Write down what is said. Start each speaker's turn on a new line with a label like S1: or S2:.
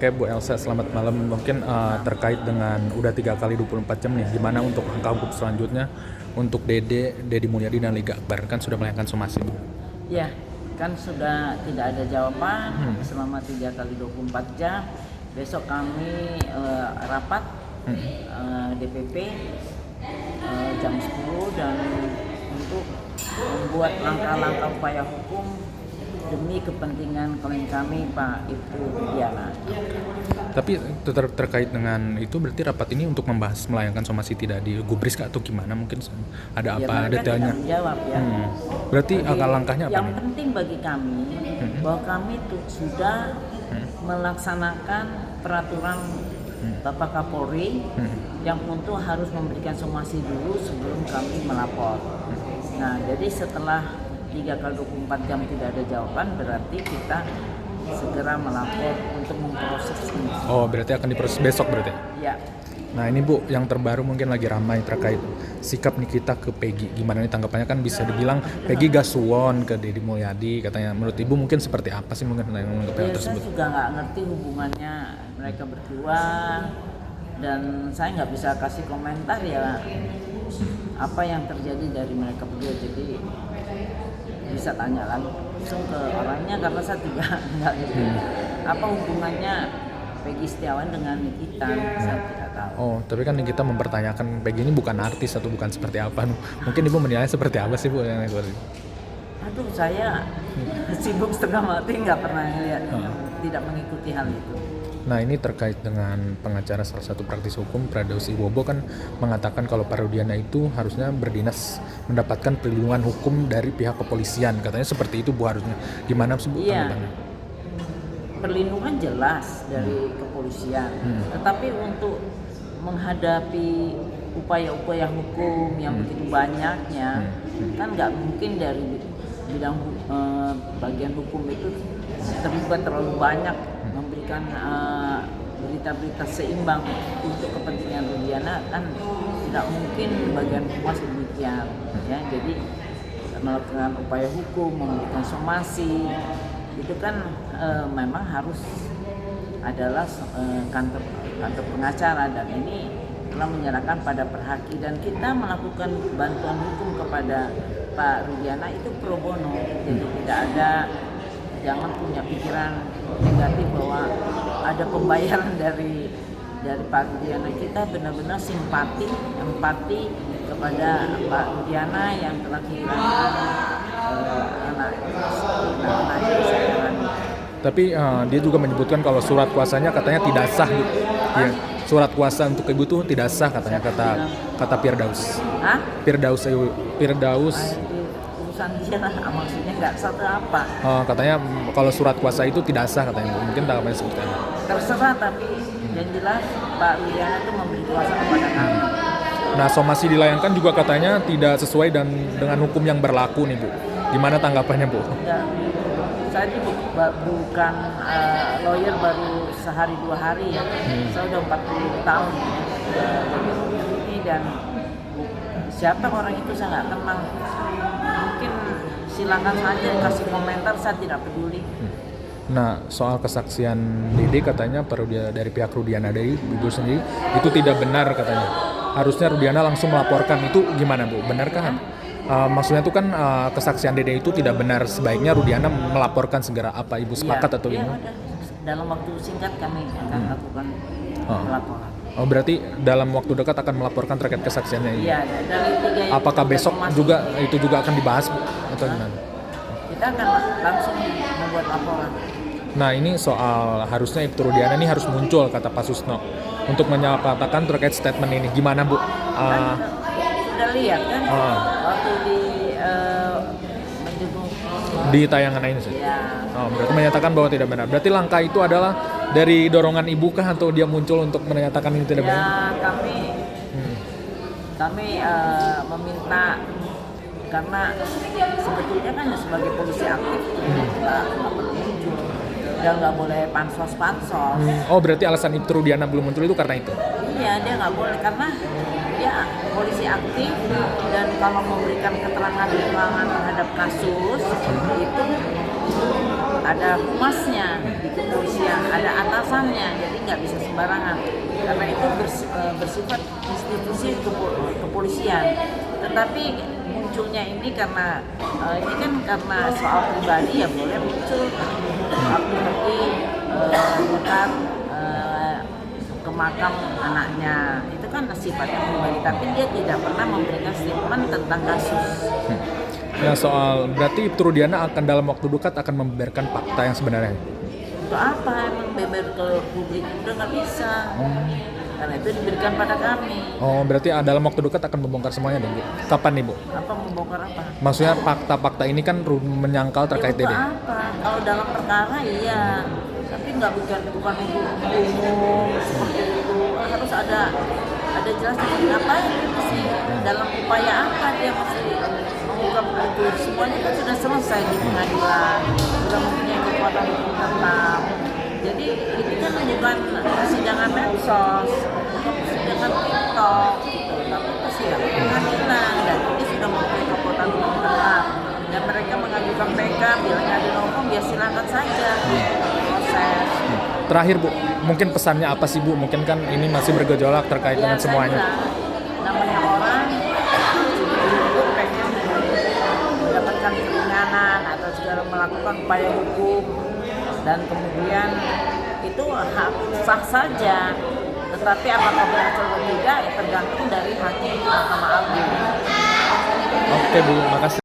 S1: Oke Bu Elsa, selamat malam. Mungkin terkait dengan udah 3 kali 24 jam nih, gimana untuk langkah hukum selanjutnya untuk Deddy Mulyadi dan Liga Akbar, kan sudah melayangkan somasi Bu.
S2: Ya, kan sudah tidak ada jawaban selama 3 kali 24 jam. Besok kami rapat DPP jam 10 dan untuk membuat langkah-langkah upaya hukum demi kepentingan klien kami Pak Ibtu Rudiana.
S1: Tapi terkait dengan itu berarti rapat ini untuk membahas melayangkan somasi tidak digubris atau gimana, mungkin ada apa detailnya?
S2: Jawab ya.
S1: Berarti langkahnya apa
S2: yang
S1: nih?
S2: penting bagi kami bahwa kami sudah melaksanakan peraturan Bapak Kapolri yang untuk harus memberikan somasi dulu sebelum kami melapor. Nah, jadi setelah 3 kali 24 jam tidak ada jawaban, berarti kita segera melapor untuk memproses ini.
S1: Oh, berarti akan diproses besok berarti?
S2: Ya.
S1: Nah ini Bu, yang terbaru mungkin lagi ramai terkait sikap Nikita ke Peggy. Gimana nih tanggapannya, kan bisa dibilang Peggy gasuwon ke Deddy Mulyadi katanya. Menurut Ibu mungkin seperti apa sih mungkin
S2: Ya,
S1: tersebut?
S2: saya juga nggak ngerti hubungannya mereka berdua dan saya nggak bisa kasih komentar ya apa yang terjadi dari mereka berdua. Jadi bisa tanya langsung ke orangnya karena saya tidak nggak ngerti apa hubungannya Peggy Setiawan dengan Nikita, saya tidak tahu.
S1: Oh, tapi kan kita mempertanyakan Peggy ini bukan artis atau bukan seperti apa. Mungkin Ibu menilai seperti apa sih Bu?
S2: Aduh, saya sibuk setengah mati nggak pernah lihat, tidak mengikuti hal itu.
S1: Nah ini terkait dengan pengacara salah satu praktis hukum Firdaus Ibowo kan mengatakan kalau Pak Rudiana itu harusnya berdinas mendapatkan perlindungan hukum dari pihak kepolisian, katanya seperti itu Bu harusnya. Gimana sih Bu tanggapannya?
S2: Perlindungan jelas dari kepolisian, tetapi untuk menghadapi upaya-upaya hukum yang begitu banyaknya kan nggak mungkin dari bidang bagian hukum itu terlibat terlalu banyak memberikan berita-berita seimbang untuk kepentingan Rudiana, kan tidak mungkin bagian humas demikian ya. Jadi melakukan upaya hukum, memberikan somasi itu kan memang harus adalah kantor pengacara, dan ini telah menyerahkan pada Perhaki dan kita melakukan bantuan hukum kepada Pak Rudiana itu pro bono. Jadi tidak ada, jangan punya pikiran negatif bahwa ada pembayaran dari Pak Rudiana. Kita benar-benar simpati, empati kepada Pak Rudiana yang telah kehilangan anak-anaknya kesayangan.
S1: Tapi dia juga menyebutkan kalau surat kuasanya katanya tidak sah Bu. Ya, surat kuasa untuk Ibu tuh tidak sah katanya, kata Firdaus. Firdaus.
S2: Urusan dia lah, maksudnya nggak satu apa.
S1: Katanya kalau surat kuasa itu tidak sah katanya. Mungkin tanggapannya seperti apa?
S2: Terserah, tapi yang jelas Pak Rudiana itu memberi kuasa kepada kami.
S1: Nah, somasi dilayangkan juga katanya tidak sesuai dengan hukum yang berlaku nih Bu. Gimana tanggapannya Bu?
S2: Ya, saya ini bukan lawyer baru sehari 2 hari ya. Saya udah 40 tahun ini, dan siapa orang itu saya nggak kenal. Mungkin silakan saja kasih komentar, saya tidak peduli.
S1: Nah, soal kesaksian Dede katanya dari pihak Rudiana dari Ibu sendiri itu tidak benar katanya. Harusnya Rudiana langsung melaporkan, itu gimana Bu? Benarkah? Maksudnya itu kan kesaksian Dede itu tidak benar, sebaiknya Rudiana melaporkan segera. Apa Ibu sepakat atau gimana?
S2: Dalam waktu singkat kami akan lakukan laporan.
S1: Oh, berarti dalam waktu dekat akan melaporkan terkait kesaksiannya ini?
S2: Iya, dari 3
S1: apakah besok juga itu juga akan dibahas atau gimana?
S2: Kita akan langsung membuat laporan.
S1: Nah ini soal harusnya Ibtu Rudiana ini harus muncul kata Pak Susno untuk menyatakan terkait statement ini. Gimana Bu?
S2: Sudah lihat kan waktu
S1: di tayangan ini sih.
S2: Ya.
S1: Berarti menyatakan bahwa tidak benar. Berarti langkah itu adalah dari dorongan Ibu kah atau dia muncul untuk menyatakan ini tidak benar?
S2: Ya, kami meminta, karena sebetulnya kan sebagai polisi aktif nggak perlu muncul, dan nggak boleh pansos.
S1: Oh, berarti alasan Ibtu Rudiana belum muncul itu karena itu?
S2: Iya, dia nggak boleh karena dia polisi aktif, dan kalau memberikan keterangan terhadap kasus itu ada humasnya di kepolisian. ada atasannya, jadi nggak bisa sembarangan karena itu bersifat institusi kepolisian. Tetapi munculnya ini karena ini kan karena soal pribadi ya boleh muncul. Aku pergi dekat ke makam anaknya, itu kan sifatnya pribadi, tapi dia tidak pernah memberikan statement tentang kasus.
S1: Nah soal berarti Ibtu Rudiana akan dalam waktu dekat akan membeberkan fakta yang sebenarnya.
S2: Untuk apa emang beber ke publik, udah nggak bisa. Karena itu diberikan pada kami.
S1: Oh berarti dalam waktu dekat akan membongkar semuanya dong Bu. Kapan nih Bu?
S2: Apa membongkar apa?
S1: Maksudnya fakta-fakta ini kan menyangkal terkait
S2: Untuk
S1: Dede.
S2: apa? Kalau dalam perkara iya, tapi nggak bukan umum seperti itu. Harus ada jelas ngapain itu sih, dalam upaya apa dia masih mengungkap itu. Semuanya kan sudah selesai di pengadilan, sudah mempunyai kekuatan hukum tetap. Jadi ini kan bukan persidangan medsos, bukan persidangan TikTok gitu, tapi persidangan pengadilan, dan ini sudah mempunyai kekuatan hukum tetap. Dan mereka mengajukan PK, bilangnya ada hukum, ya silakan saja proses.
S1: Terakhir Bu, mungkin pesannya apa sih Bu? Mungkin kan ini masih bergejolak terkait dengan semuanya.
S2: Saya bilang, namanya orang itu pengen mendapatkan keringanan atau segala melakukan upaya hukum, dan kemudian itu hak sah saja. Tetapi apakah berhasil atau tidak ya tergantung dari hakim Mahkamah Agung.
S1: Oke Bu, makasih.